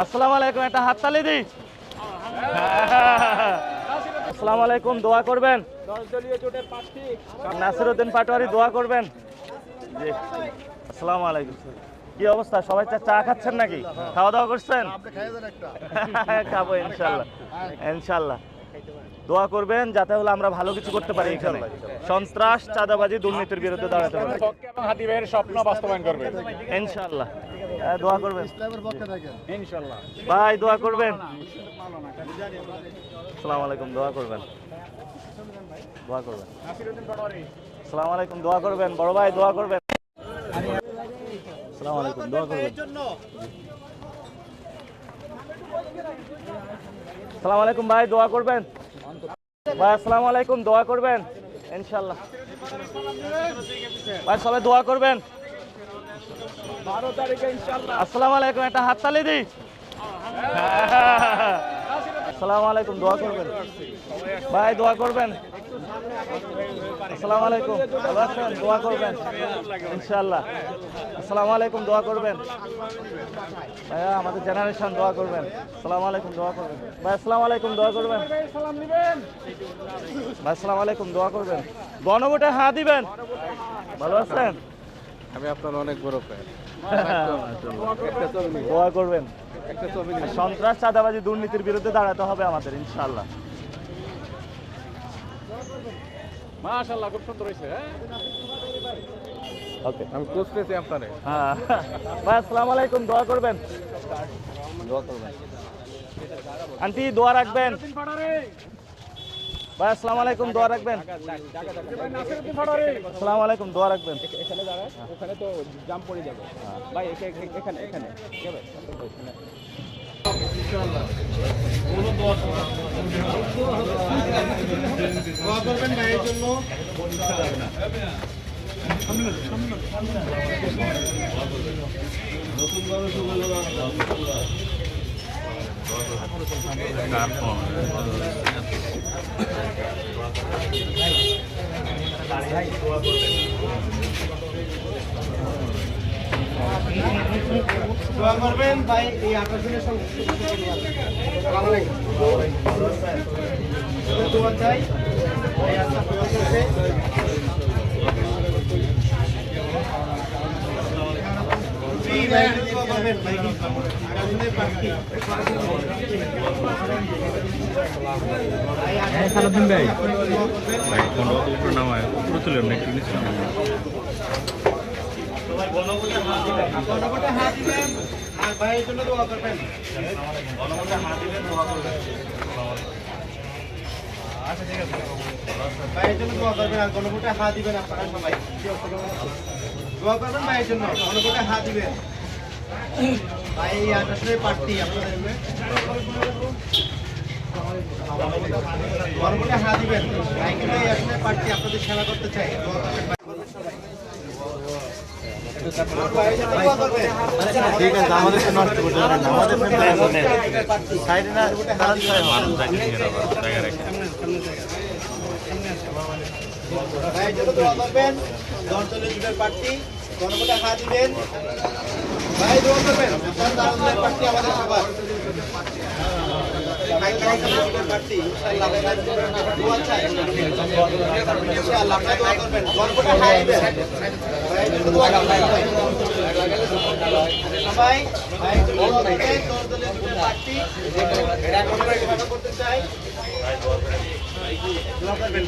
আসসালামু আলাইকুম, একটা হাততালি দিই। আসসালামু আলাইকুম, দোয়া করবেন। 10 দলীয় জোটের প্রার্থী নাসিরউদ্দিন পাটোয়ারি, দোয়া করবেন। জি, আসসালামু আলাইকুম। কি অবস্থা, সবাই চা খাচ্ছেন নাকি? খাওয়া দাওয়া করছেন? খাবো ইনশাল্লাহ, ইনশাল্লাহ। দোয়া করবেন যাতে হলো আমরা ভালো কিছু করতে পারি এখানে। সন্ত্রাস, চাঁদাবাজি, দুর্নীতির বিরুদ্ধে দাঁড়াতে পারি এবং হাদি ভাইয়ের স্বপ্ন বাস্তবায়ন করবে ইনশাল্লাহ। দোয়া করবেন ইনশাআল্লাহ। ভাই, দোয়া করবেন। আসসালামু আলাইকুম, দোয়া করবেন, দোয়া করবেন। আসসালামু আলাইকুম, দোয়া করবেন। বড় ভাই, দোয়া করবেন। আসসালামু আলাইকুম, দোয়া করবেন। আসসালামু আলাইকুম ভাই, দোয়া করবেন। ভাই আসসালামু আলাইকুম, দোয়া করবেন ইনশাআল্লাহ। ভাই সবাই দোয়া করবেন। 12 তারিখে ইনশাআল্লাহ। আসসালামু আলাইকুম, একটা হাততালি দিই। আসসালামু আলাইকুম, দোয়া করবেন। ভাই দোয়া করবেন। আসসালামু আলাইকুম, ভালো আছেন? দোয়া করবেন ইনশাআল্লাহ। আসসালামু আলাইকুম, দোয়া করবেন। ভাইয়া আমাদের জেনারেশন, দোয়া করবেন। আসসালামু আলাইকুম, দোয়া করবেন। ভাই আসসালামু আলাইকুম, দোয়া করবেন। সালাম দিবেন। ভাই আসসালামু আলাইকুম, দোয়া করবেন। গণভোটে হ্যাঁ দিবেন। ভালো আছেন? আমি আপনার অনেক বড় ফ্যান। দোয়া করবেন। একটা ছবি সন্ত্রাস, চাঁদাবাজি, দুর্নীতির বিরুদ্ধে দাঁড়াতে হবে আমাদের ইনশাআল্লাহ। মাশাআল্লাহ, খুব সুন্দর হয়েছে। ওকে, আমি কোচ পেয়েছি আপনারে। হ্যাঁ। ভাই আসসালামু আলাইকুম, দোয়া করবেন। আন্টি দোয়া রাখবেন। ভাই আসসালামু আলাইকুম, দোয়া রাখবেন। আসসালামু আলাইকুম, দোয়া রাখবেন। এখানে দাঁড়ায়, ওখানে তো জাম পড়ে যাবে ভাই। এখানে এখানে যাবে। দোয়া করবেন ভাইয়ের জন্য। দোয়া করবেন ভাই এই 28 জনের সঙ্গে। দোয়া চাই ভাই, আচ্ছা দোয়া করবে। দোয়া করবেন ভাই, আগামীতে প্রার্থী সালাউদ্দিন ভাই গণভোটে হাত দিবেন আর ভাইয়ের জন্য দোয়া করবেন। ভাইয়ের জন্য দোয়া করবেন আর গণভোটে হাত দিবেন আপনারা সবাই। দোয়া করবেন ভাইয়ের জন্য, গণভোটে হাত দিবেন। ভাই এই 28 প্রার্থী আপনাদের গণভোটে হাত দিবেন। ভাই কিন্তু এই 28 প্রার্থী আপনাদের সেবা করতে চাই। দোয়া করবেন ভাই। ঠিক আছে, আমাদের তো নষ্ট করতে পারেন না, আমাদের সাইডে না কারণ ভাইয়ের জন্য দোয়া করবেন। 10 দলীয় জোটের প্রার্থী, গণভোটে হাত দিবেন। ভাই দোয়া করবেন, আপনার দারুণ প্রার্থী আমাদের সবার। প্রার্থী ইনশাআল্লাহ দোয়া চাই। ইনশাআল্লাহ আপনারা দোয়া করবেন, গণভোটে হাত দিবেন। ভাইয়ের জন্য দোয়া করবেন সবাই। ভাইয়ের জন্য দোয়া করবেন। 10 দলীয় জোটের প্রার্থী, গণভোটে সেবা করতে চাই। দোয়া করবেন।